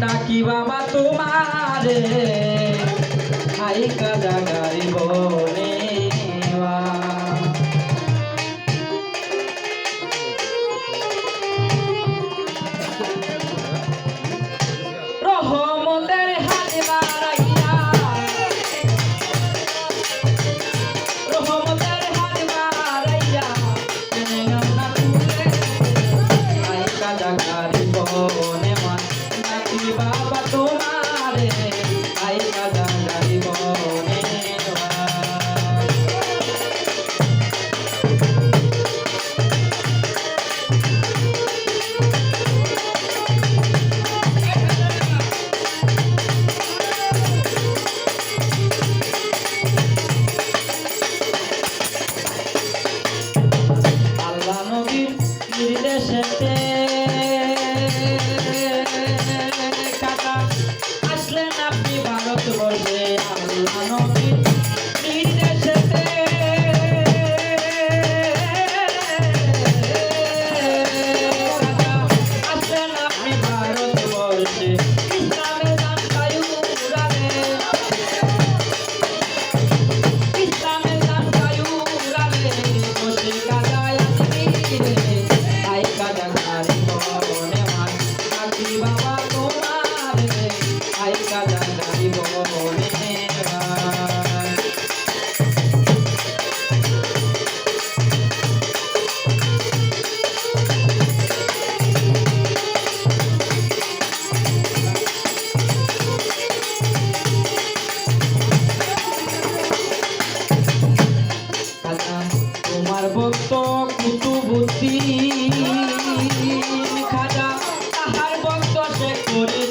ডাকি বাবা তোমারে আই কাজা গাইব নেওয়া রহমতের হাত বাড়াইয়া রহমতের হাত বাড়াইয়া না তুলে আই কাজা গাইব নেওয়া ডাকি বাবা তোমারে আই কাজা গাইব নেওয়া আল্লাহ নবীর নির্দেশেতে কাকা আসলেন আপনি ভারতবর্ষে আল্লাহ নবীর নির্দেশেতে কাকা আসলেন আপনি ভারতবর্ষে ইসলামের ঝান্ডা উড়ালে ইসলামের ঝান্ডা উড়ালে বসে কাদায় আই কাজা গাইব নেওয়া ডাকি বাবা তোমারে আই কাজা গাইব নেওয়া তোমার ভক্ত কুতুবুদ্দিন খাজা তাহার ভক্ত শেখ ফরিদ